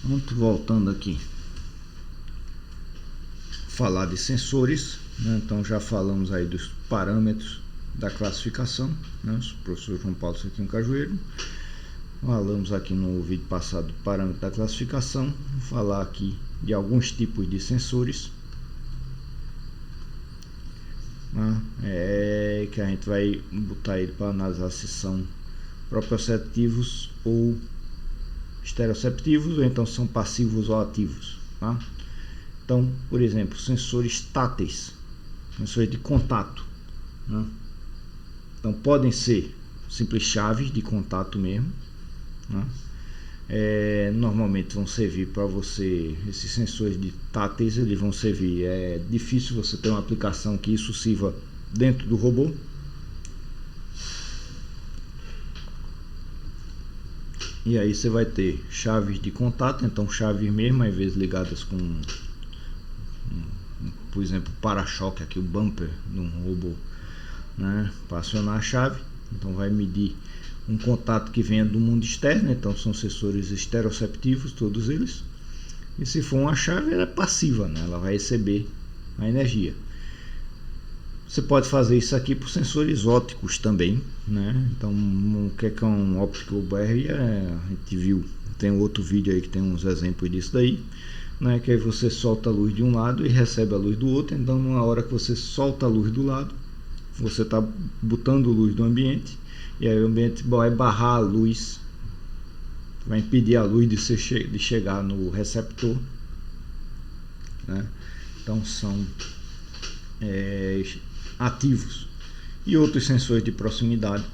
Pronto, voltando aqui, falar de sensores, né? Então já falamos aí dos parâmetros da classificação, né? O professor João Paulo Cerquinho Cajueiro. Falamos aqui no vídeo passado do parâmetro da classificação. Vou falar aqui de alguns tipos de sensores, né? Que a gente vai botar ele para analisar se são proprioceptivos ou estereoceptivos, ou então são passivos ou ativos, tá? Então, por exemplo, sensores táteis, sensores de contato, né? Então podem ser simples chaves de contato mesmo, né? Normalmente vão servir para você, esses sensores de táteis, eles vão servir, é difícil você ter uma aplicação que isso sirva dentro do robô. E aí você vai ter chaves de contato, então chaves mesmo, às vezes ligadas com, por exemplo, para-choque, aqui o bumper de um robô, né, para acionar a chave. Então vai medir um contato que venha do mundo externo, então são sensores estereoceptivos, todos eles. E se for uma chave, ela é passiva, né, ela vai receber a energia. Você pode fazer isso aqui por sensores ópticos também, né? Então, o que é um óptico barrier? A gente viu, tem outro vídeo aí que tem uns exemplos disso daí, né? Que aí você solta a luz de um lado e recebe a luz do outro. Então, na hora que você solta a luz do lado, você está botando luz do ambiente, e aí o ambiente vai barrar a luz, vai impedir a luz de chegar no receptor, né? Então, são ativos. E outros sensores de proximidade,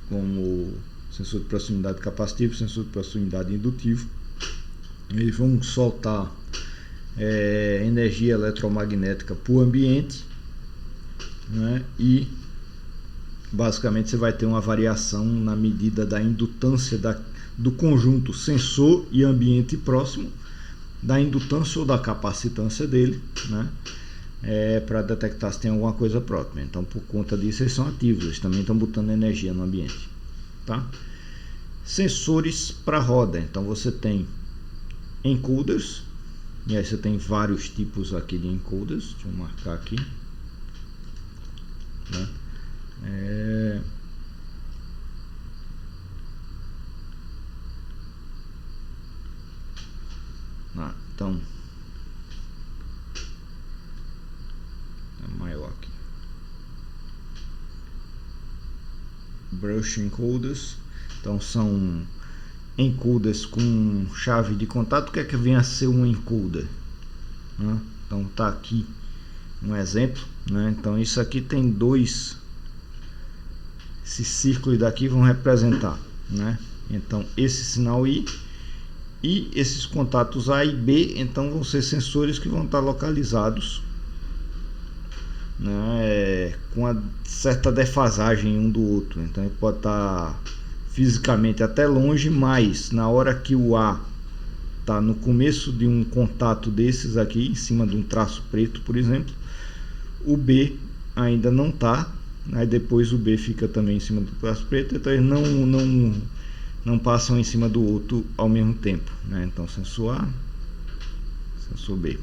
como sensor de proximidade capacitivo, sensor de proximidade indutivo, eles vão soltar energia eletromagnética para o ambiente, né? E basicamente você vai ter uma variação na medida da indutância do conjunto sensor e ambiente próximo, da indutância ou da capacitância dele, né? Para detectar se tem alguma coisa próxima. Então, por conta disso, eles são ativos, eles também estão botando energia no ambiente, tá? Sensores para roda, então você tem encoders, e aí você tem vários tipos aqui de encoders. Deixa eu marcar aqui, né? Então maior aqui, brush encoders. Então são encoders com chave de contato. O que é que vem a ser um encoder, né? Então tá aqui um exemplo, né? Então isso aqui tem dois, esses círculos daqui vão representar, né? Então esse sinal I e esses contatos A e B, então vão ser sensores que vão estar localizados, né, com uma certa defasagem um do outro. Então ele pode estar fisicamente até longe, mas na hora que o A está no começo de um contato desses aqui, em cima de um traço preto, por exemplo, o B ainda não está, aí depois o B fica também em cima do traço preto, então eles não passam em cima do outro ao mesmo tempo, né? Então sensor A, sensor B.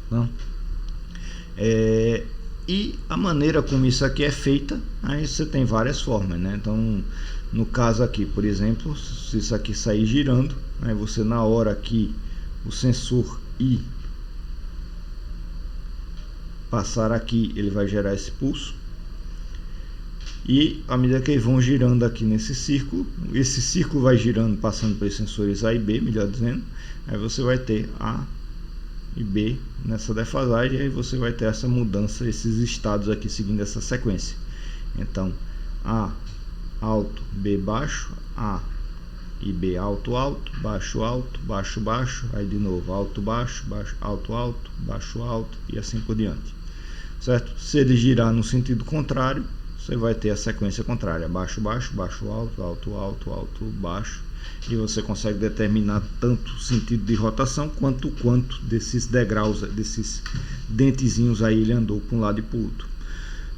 Não? E a maneira como isso aqui é feita, aí você tem várias formas, né? Então no caso aqui, por exemplo, se isso aqui sair girando, aí você, na hora que o sensor I passar aqui, ele vai gerar esse pulso, e à medida que eles vão girando aqui nesse círculo, esse círculo vai girando, passando pelos sensores A e B, melhor dizendo, aí você vai ter A e B nessa defasagem, aí você vai ter essa mudança, esses estados aqui seguindo essa sequência. Então A alto, B baixo, A e B alto, alto, baixo, alto, baixo, baixo, aí de novo alto, baixo, baixo, alto, alto, baixo, alto, e assim por diante, certo? Se ele girar no sentido contrário, você vai ter a sequência contrária, baixo, baixo, baixo, alto, alto, alto, alto, baixo, e você consegue determinar tanto o sentido de rotação quanto o quanto desses degraus, desses dentezinhos aí ele andou para um lado e para o outro,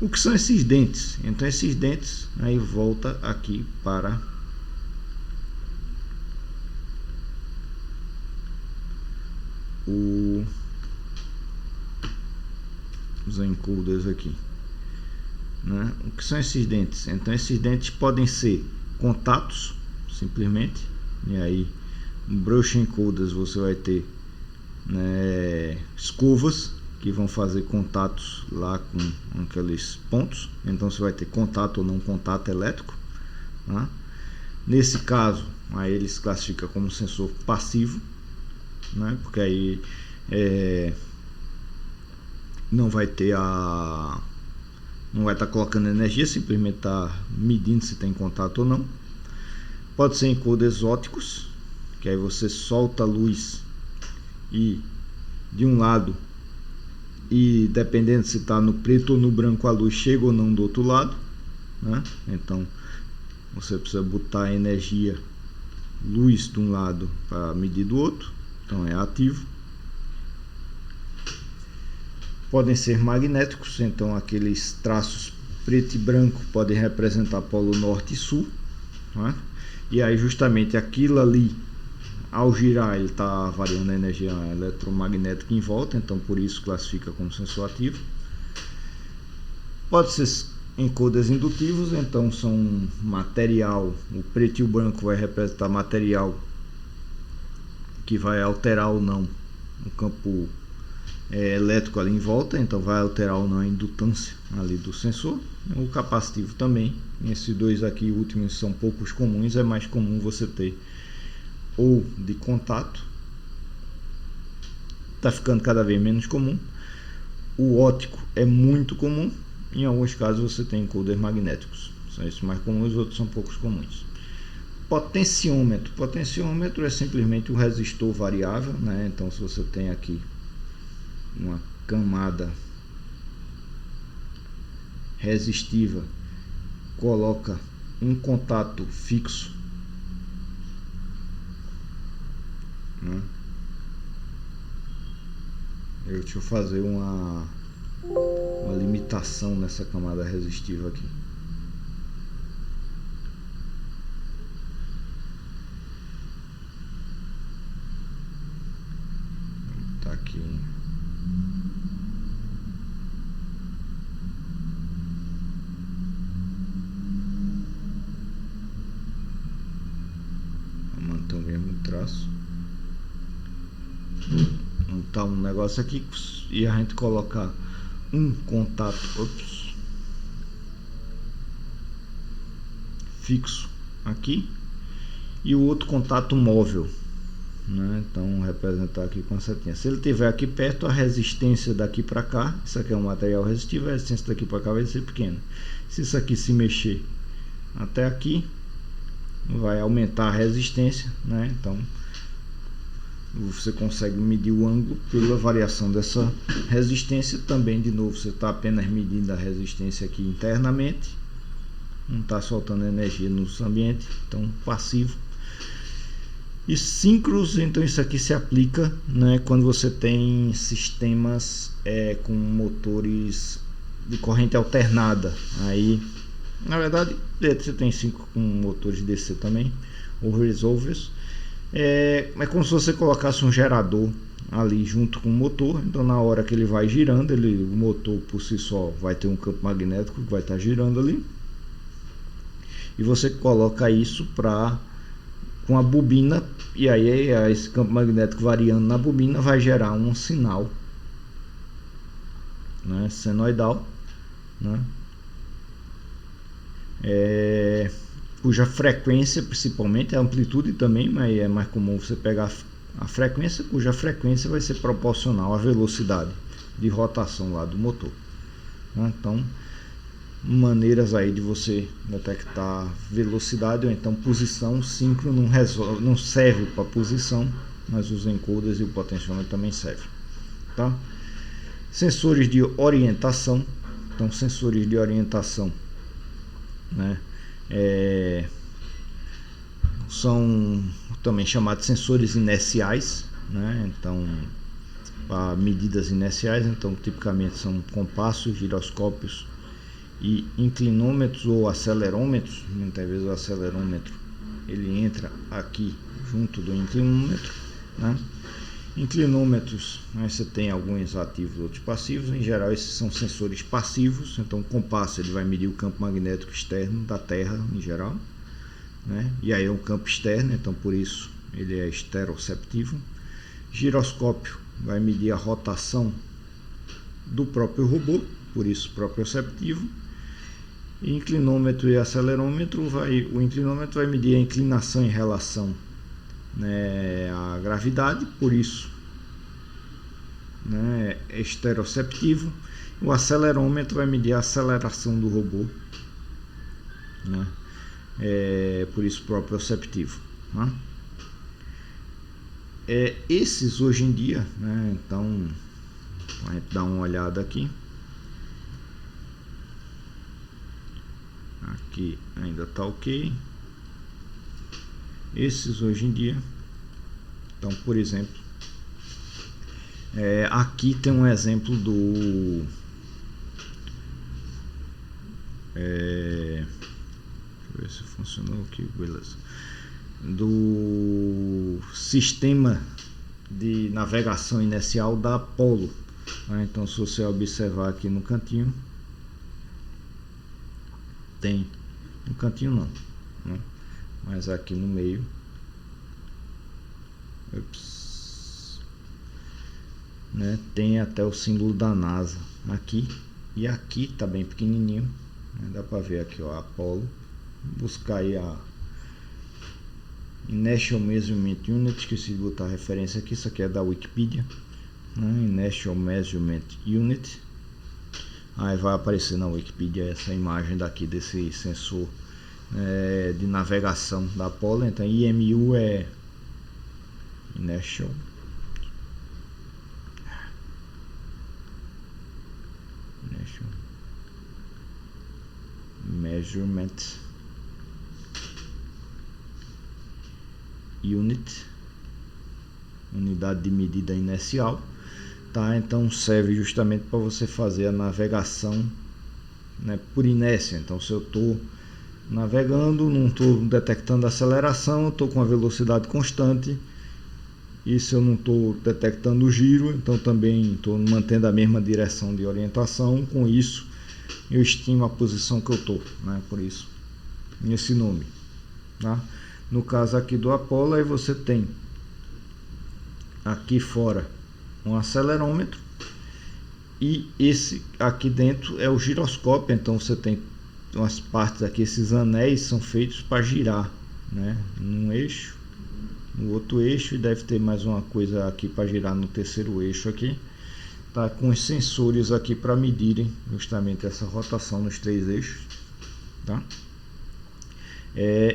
O que são esses dentes? Então esses dentes aí volta aqui para os encoders aqui, né? O que são esses dentes? Então esses dentes podem ser contatos, simplesmente, e aí no brush encoders você vai ter, né, escovas que vão fazer contatos lá com aqueles pontos. Então você vai ter contato ou não contato elétrico, tá? Nesse caso aí eles classificam como sensor passivo, né? Porque aí não vai estar colocando energia, simplesmente está medindo se tem contato ou não. Pode ser encoders ópticos, que aí você solta a luz e de um lado, e dependendo se está no preto ou no branco, a luz chega ou não do outro lado, né? Então você precisa botar a energia, luz de um lado para medir do outro, então é ativo. Podem ser magnéticos, então aqueles traços preto e branco podem representar polo norte e sul, né? E aí justamente aquilo ali, ao girar, ele está variando a energia eletromagnética em volta, então por isso classifica como sensor ativo. Pode ser encoders indutivos, então são material, o preto e o branco vai representar material que vai alterar ou não o campo elétrico ali em volta, então vai alterar ou não a indutância ali do sensor. O capacitivo também, esses dois aqui últimos são poucos comuns, é mais comum você ter ou de contato, está ficando cada vez menos comum. O óptico é muito comum, em alguns casos você tem encoders magnéticos, são esses mais comuns, os outros são poucos comuns. Potenciômetro, potenciômetro é simplesmente um resistor variável, né? Então se você tem aqui uma camada resistiva, coloca um contato fixo, né? Deixa eu fazer uma limitação nessa camada resistiva aqui. Tá aqui. Vou manter o mesmo traço. Então um negócio aqui e a gente colocar um contato fixo aqui e o outro contato móvel, né? Então representar aqui com a setinha. Se ele estiver aqui perto, a resistência daqui para cá, isso aqui é um material resistivo, a resistência daqui para cá vai ser pequena. Se isso aqui se mexer até aqui, vai aumentar a resistência, né? Então você consegue medir o ângulo pela variação dessa resistência. Também, de novo, você está apenas medindo a resistência aqui internamente, não está soltando energia no ambiente, então passivo. E síncronos, então isso aqui se aplica, né, quando você tem sistemas com motores de corrente alternada. Aí, na verdade, você tem 5 com motores DC também, ou resolvers. É como se você colocasse um gerador ali junto com o motor. Então na hora que ele vai girando, o motor por si só vai ter um campo magnético que vai estar girando ali, e você coloca isso com a bobina, e aí esse campo magnético variando na bobina vai gerar um sinal, né, senoidal, né, cuja frequência, principalmente a amplitude também, mas é mais comum você pegar a frequência, cuja frequência vai ser proporcional à velocidade de rotação lá do motor, né? Então maneiras aí de você detectar velocidade ou então posição. Síncrono não serve para posição, mas os encoders e o potenciômetro também servem, tá? Sensores de orientação. Então sensores de orientação, né, são também chamados de sensores inerciais, né? Então para medidas inerciais, então tipicamente são compassos, giroscópios e inclinômetros ou acelerômetros. Muitas vezes o acelerômetro ele entra aqui junto do inclinômetro, né? Inclinômetros, né, você tem alguns ativos e outros passivos. Em geral esses são sensores passivos. Então o compasso ele vai medir o campo magnético externo da Terra em geral, né? E aí é um campo externo, então por isso ele é estereoceptivo. Giroscópio vai medir a rotação do próprio robô, por isso proprioceptivo. E inclinômetro e acelerômetro o inclinômetro vai medir a inclinação em relação, né, à gravidade, por isso, né, é estereoceptivo. O acelerômetro vai medir a aceleração do robô, né, por isso proprioceptivo, né? Esses hoje em dia, né, então a gente dá uma olhada aqui. Aqui ainda está ok. Esses hoje em dia, então por exemplo, aqui tem um exemplo do deixa eu ver se funcionou aqui, beleza, do sistema de navegação inercial da Apollo, né? Então se você observar aqui no cantinho, tem no cantinho não, né? Mas aqui no meio, né, tem até o símbolo da NASA aqui, e aqui tá bem pequenininho, né? Dá para ver aqui, ó, Apollo. Buscar aí a Inertial Measurement Unit, esqueci de botar a referência aqui, isso aqui é da Wikipedia, né? Inertial Measurement Unit. Aí vai aparecer na Wikipedia essa imagem daqui desse sensor de navegação da Apollo. Então IMU é Inertial Measurement Unit, unidade de medida inercial, tá? Então serve justamente para você fazer a navegação, né, por inércia. Então se eu estou navegando, não estou detectando aceleração, estou com a velocidade constante, e se eu não estou detectando o giro, então também estou mantendo a mesma direção de orientação. Com isso eu estimo a posição que eu estou, né? Por isso esse nome, tá? No caso aqui do Apollo, aí você tem aqui fora um acelerômetro, e esse aqui dentro é o giroscópio. Então você tem umas partes aqui, esses anéis são feitos para girar, né, num eixo, no outro eixo, e deve ter mais uma coisa aqui para girar no terceiro eixo aqui, tá, com os sensores aqui para medirem justamente essa rotação nos três eixos, tá?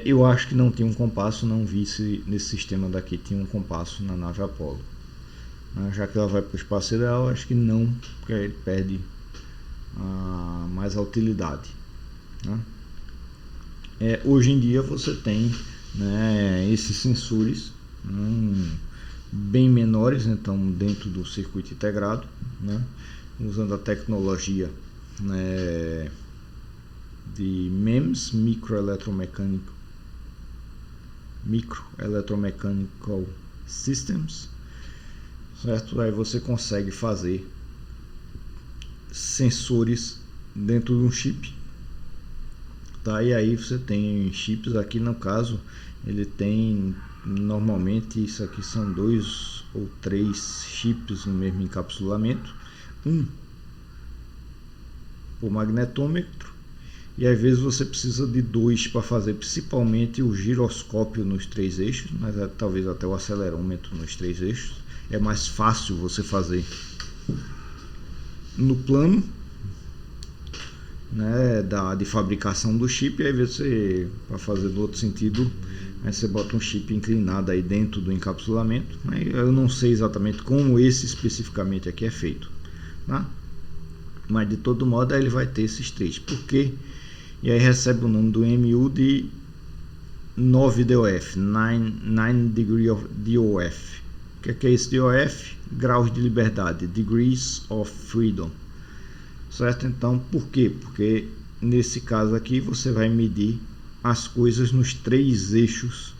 Eu acho que não tinha um compasso, não vi se nesse sistema daqui tinha um compasso na nave Apollo, né? Já que ela vai para o espaço sideral, acho que não, porque aí ele perde mais a utilidade, né? Hoje em dia você tem, né, esses sensores bem menores, então dentro do circuito integrado, né, usando a tecnologia, né, de MEMS, Microelectromechanical Systems, certo? Aí você consegue fazer sensores dentro de um chip, tá? E aí você tem chips aqui, no caso ele tem, normalmente isso aqui são 2 ou 3 chips no mesmo encapsulamento, um por magnetômetro, e às vezes você precisa de 2 para fazer principalmente o giroscópio nos 3 eixos, mas talvez até o acelerômetro nos 3 eixos. É mais fácil você fazer no plano, né, de fabricação do chip, e aí você, para fazer no outro sentido, aí você bota um chip inclinado aí dentro do encapsulamento, né? Eu não sei exatamente como esse especificamente aqui é feito, tá? Mas de todo modo aí ele vai ter esses 3, porque e aí recebe o nome do MU de 9 DOF, 9 degree of DOF. O que é esse DOF? Graus de liberdade, Degrees of Freedom, certo? Então, por quê? Porque nesse caso aqui você vai medir as coisas nos 3 eixos,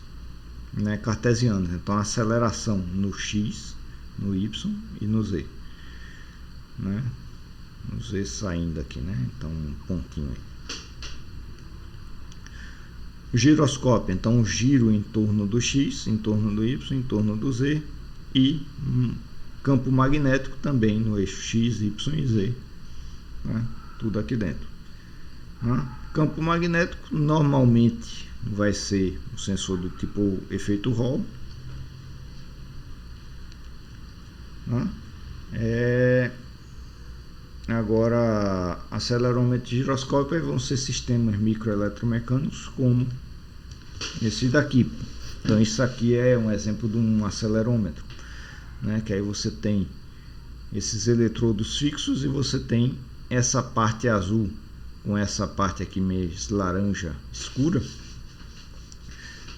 né, cartesianos. Então a aceleração no x, no y e no z, né? No z saindo aqui, né? Então um pontinho aí. O giroscópio, então o giro em torno do x, em torno do y, em torno do z, e campo magnético também no eixo x, y e z, né? Tudo aqui dentro, né? Campo magnético normalmente vai ser um sensor do tipo efeito Hall, né? Agora, acelerômetro de giroscópio vão ser sistemas microeletromecânicos como esse daqui. Então isso aqui é um exemplo de um acelerômetro, né? Que aí você tem esses eletrodos fixos e você tem essa parte azul com essa parte aqui meio laranja escura,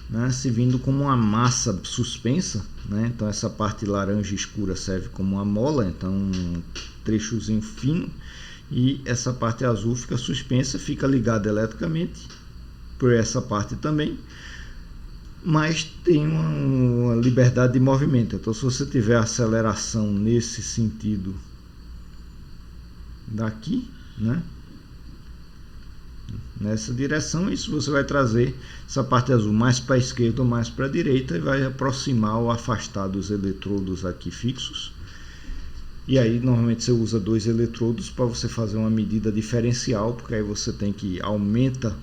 né, se vindo como uma massa suspensa, né? Então essa parte laranja escura serve como uma mola, então um trechozinho fino, e essa parte azul fica suspensa, fica ligada eletricamente por essa parte também, mas tem uma liberdade de movimento. Então se você tiver aceleração nesse sentido daqui, né, nessa direção, isso você vai trazer essa parte azul mais para a esquerda ou mais para a direita e vai aproximar ou afastar dos eletrodos aqui fixos. E aí normalmente você usa 2 eletrodos para você fazer uma medida diferencial, porque aí você tem que aumenta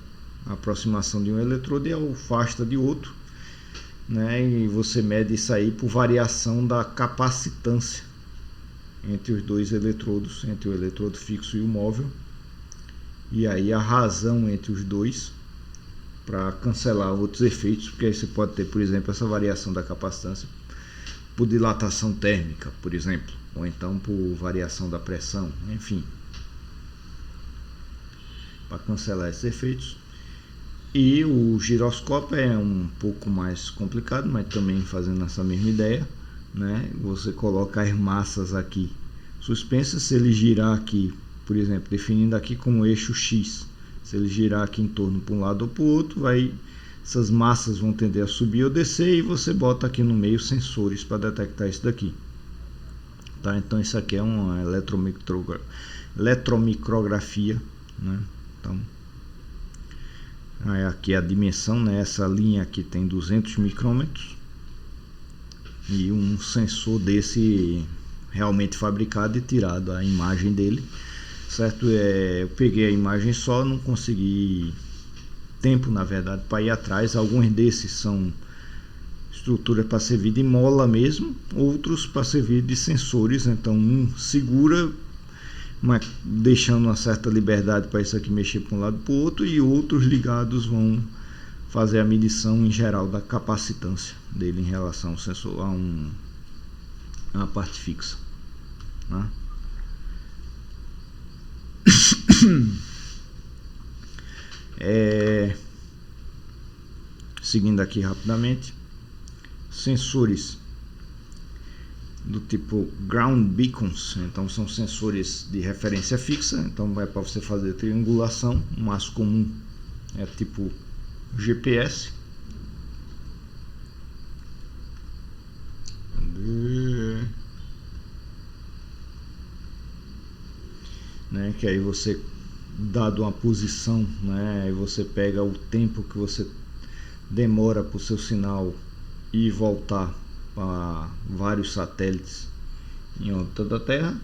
a aproximação de um eletrodo e afasta de outro, né? E você mede isso aí por variação da capacitância entre os 2 eletrodos, entre o eletrodo fixo e o móvel. E aí a razão entre os dois para cancelar outros efeitos, porque aí você pode ter, por exemplo, essa variação da capacitância por dilatação térmica, por exemplo, ou então por variação da pressão, enfim, para cancelar esses efeitos. E o giroscópio é um pouco mais complicado, mas também fazendo essa mesma ideia, né? Você coloca as massas aqui suspensas, se ele girar aqui, por exemplo, definindo aqui como eixo X, se ele girar aqui em torno para um lado ou para o outro, essas massas vão tender a subir ou descer, e você bota aqui no meio sensores para detectar isso daqui, tá? Então isso aqui é uma eletromicrografia, né? Então aqui a dimensão, né? Essa linha aqui tem 200 micrômetros e um sensor desse realmente fabricado e tirado a imagem dele, certo? Eu peguei a imagem só, não consegui tempo, na verdade, para ir atrás. Alguns desses são estruturas para servir de mola mesmo, outros para servir de sensores. Então um segura, mas deixando uma certa liberdade para isso aqui mexer para um lado para o outro, e outros ligados vão fazer a medição em geral da capacitância dele em relação ao sensor, a uma parte fixa, né? Seguindo aqui rapidamente, sensores do tipo ground beacons, então são sensores de referência fixa, então vai para você fazer triangulação. O mais comum é tipo GPS, né, que aí você, dado uma posição, né, aí você pega o tempo que você demora para o seu sinal ir e voltar para vários satélites em órbita da Terra,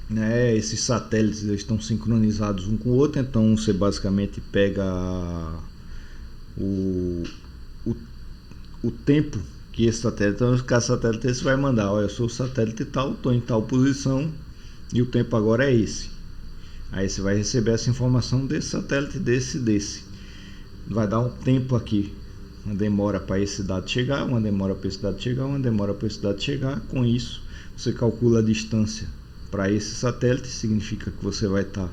né? Esses satélites eles estão sincronizados um com o outro, então você basicamente pega o tempo que esse satélite, então cada satélite esse vai mandar, olha, eu sou o satélite tal, estou em tal posição e o tempo agora é esse. Aí você vai receber essa informação desse satélite, desse. Vai dar um tempo aqui, uma demora para esse dado chegar, uma demora para esse dado chegar, uma demora para esse dado chegar. Com isso, você calcula a distância para esse satélite, significa que você vai estar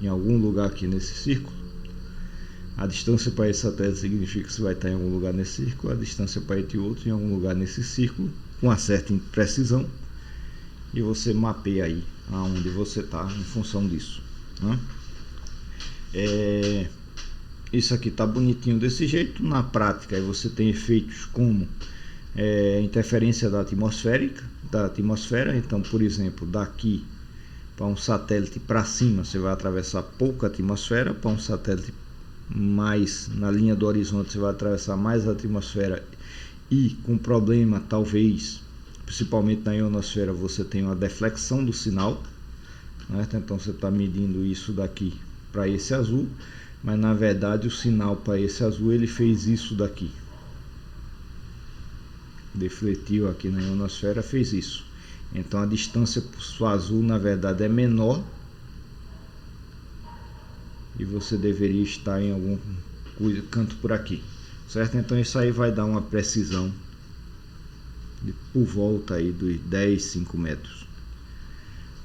em algum lugar aqui nesse círculo. A distância para esse satélite significa que você vai estar em algum lugar nesse círculo, a distância para esse outro em algum lugar nesse círculo, com uma certa precisão. e você mapeia aí aonde você está em função disso, né? Isso aqui tá bonitinho desse jeito. Na prática aí você tem efeitos como interferência da atmosfera. Então, por exemplo, daqui para um satélite para cima você vai atravessar pouca atmosfera, para um satélite mais na linha do horizonte você vai atravessar mais a atmosfera, e com problema talvez, principalmente na ionosfera, você tem uma deflexão do sinal, né? Então você está medindo isso daqui para esse azul, mas na verdade o sinal para esse azul ele fez isso daqui, defletiu aqui na ionosfera, fez isso. Então a distância para o azul na verdade é menor, e você deveria estar em algum canto por aqui, certo? Então isso aí vai dar uma precisão de por volta aí dos 5 metros.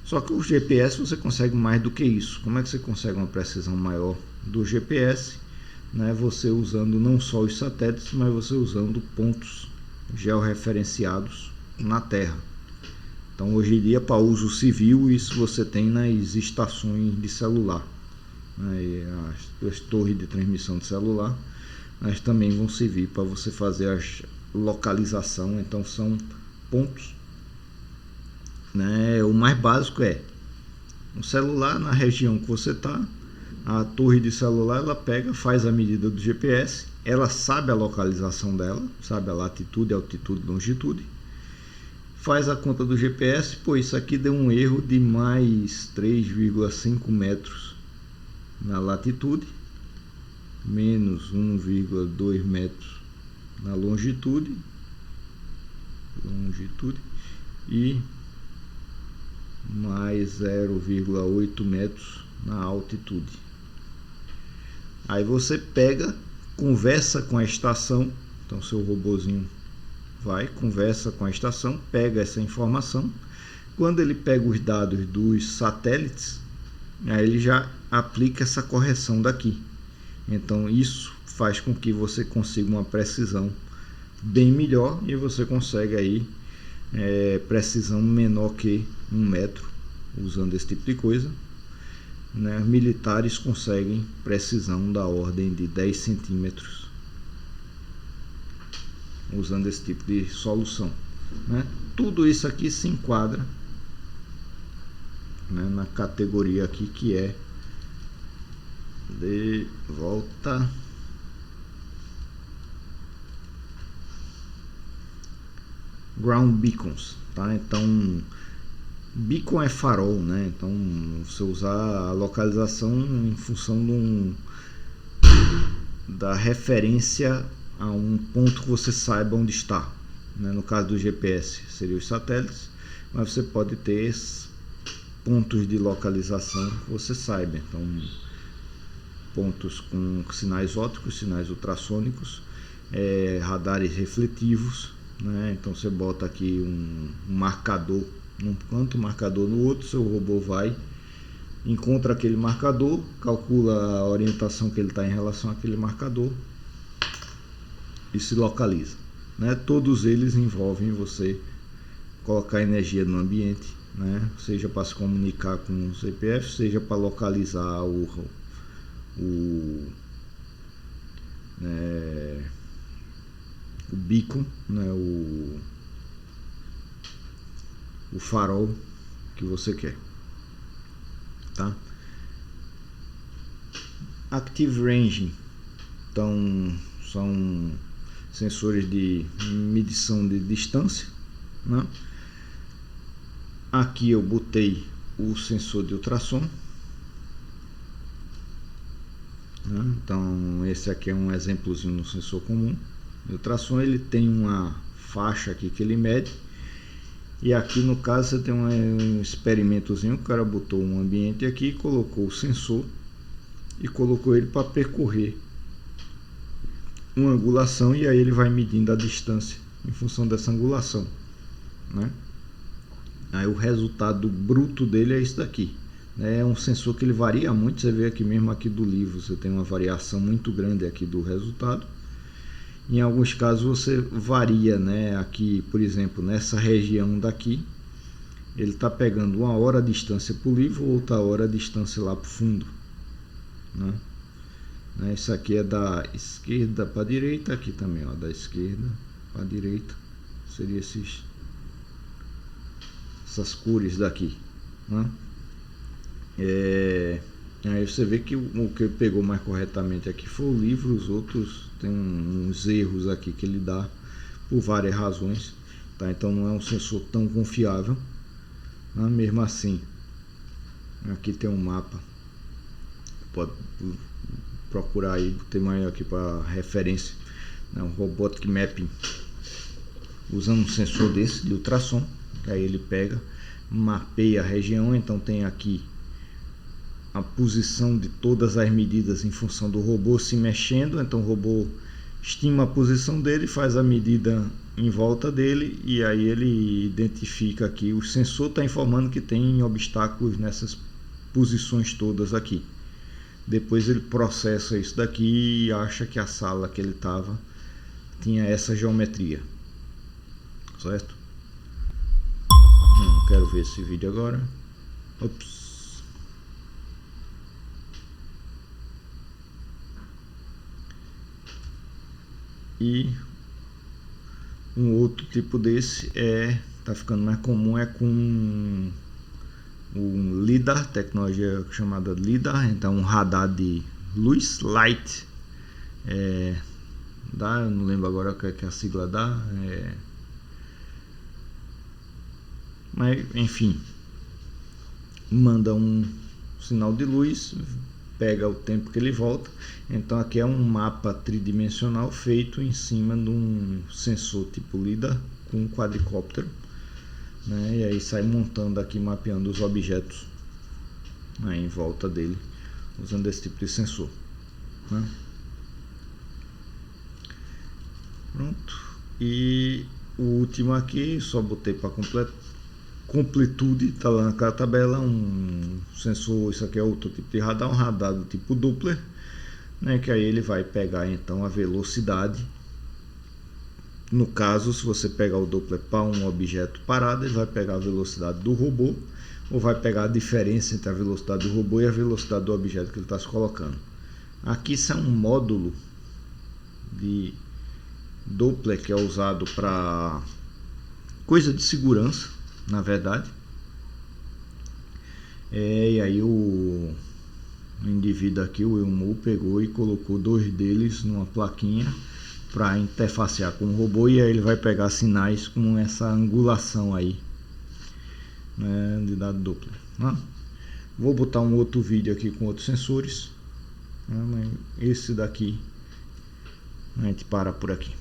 Só que o GPS você consegue mais do que isso. Como é que você consegue uma precisão maior do GPS? Né? Você usando não só os satélites, mas você usando pontos georreferenciados na Terra. Então hoje em dia, para uso civil, isso você tem nas estações de celular, né? As torres de transmissão de celular, mas também vão servir para você fazer a localização. Então são pontos, né? O mais básico é um celular na região que você está. A torre de celular ela pega, faz a medida do GPS, ela sabe a localização dela, sabe a latitude, altitude, longitude, faz a conta do GPS. Pô, isso aqui deu um erro de mais 3,5 metros na latitude, menos 1,2 metros na longitude e mais 0,8 metros na altitude. Aí você pega, conversa com a estação. Então seu robozinho vai, conversa com a estação, pega essa informação. Quando ele pega os dados dos satélites, aí ele já aplica essa correção daqui. Então isso faz com que você consiga uma precisão bem melhor, e você consegue aí precisão menor que 1 metro usando esse tipo de coisa, né? Militares conseguem precisão da ordem de 10 centímetros usando esse tipo de solução, né? Tudo isso aqui se enquadra, né, na categoria aqui que é de volta ground beacons, tá? Então beacon é farol, né? Então você usar a localização em função da referência a um ponto que você saiba onde está, né? No caso do GPS seria os satélites, mas você pode ter pontos de localização que você saiba. Então pontos com sinais ópticos, sinais ultrassônicos, radares refletivos, né? Então você bota aqui um marcador num canto, um marcador no outro, seu robô vai, encontra aquele marcador, calcula a orientação que ele está em relação àquele marcador e se localiza, né? Todos eles envolvem você colocar energia no ambiente, né? Seja para se comunicar com o CPF, seja para localizar o beacon, né? O farol que você quer, tá? Active Range, então são sensores de medição de distância, né? Aqui eu botei o sensor de ultrassom, né? Então esse aqui é um exemplozinho no sensor comum de ultrassom. Ele tem uma faixa aqui que ele mede, e aqui no caso você tem um experimentozinho. O cara botou um ambiente aqui, colocou o sensor e colocou ele para percorrer uma angulação, e aí ele vai medindo a distância em função dessa angulação, né? Aí o resultado bruto dele é isso daqui. É um sensor que ele varia muito. Você vê aqui mesmo aqui do livro, você tem uma variação muito grande aqui do resultado. Em alguns casos você varia, né? Aqui, por exemplo, nessa região daqui, ele está pegando uma hora a distância para o livro, outra hora a distância lá para o fundo, né? Isso aqui é da esquerda para a direita, aqui também, ó, da esquerda para a direita, seria essas cores daqui, né? Aí você vê que o que pegou mais corretamente aqui foi o livro, os outros tem uns erros aqui que ele dá por várias razões, tá? Então não é um sensor tão confiável, né? Mesmo assim, aqui tem um mapa, pode procurar aí, botei mais aqui para referência, né? Um Robotic Mapping, usando um sensor desse de ultrassom, que aí ele pega, mapeia a região. Então tem aqui a posição de todas as medidas em função do robô se mexendo, então o robô estima a posição dele, faz a medida em volta dele, e aí ele identifica aqui, o sensor está informando que tem obstáculos nessas posições todas aqui. Depois ele processa isso daqui e acha que a sala que ele estava tinha essa geometria, certo? Não quero ver esse vídeo agora. Ops. E um outro tipo desse tá ficando mais comum, é com um LiDAR, tecnologia chamada LiDAR, então um radar de luz, light, eu não lembro agora o que é a sigla dá, mas enfim, manda um sinal de luz, pega o tempo que ele volta. Então aqui é um mapa tridimensional feito em cima de um sensor tipo LiDAR com um quadricóptero, né? E aí sai montando aqui, mapeando os objetos, né, em volta dele, usando esse tipo de sensor, né? Pronto. E o último aqui, só botei para completude, tá lá naquela tabela, um sensor. Isso aqui é outro tipo de radar, um radar do tipo Doppler, né, que aí ele vai pegar então a velocidade. No caso, se você pegar o Doppler para um objeto parado, ele vai pegar a velocidade do robô, ou vai pegar a diferença entre a velocidade do robô e a velocidade do objeto que ele está se colocando. Aqui isso é um módulo de Doppler que é usado para coisa de segurança, na verdade. E aí o indivíduo aqui, o Wilmo, pegou e colocou dois deles numa plaquinha para interfacear com o robô, e aí ele vai pegar sinais com essa angulação aí, né, de dado Doppler, né? Vou botar um outro vídeo aqui com outros sensores, né, mas esse daqui a gente para por aqui.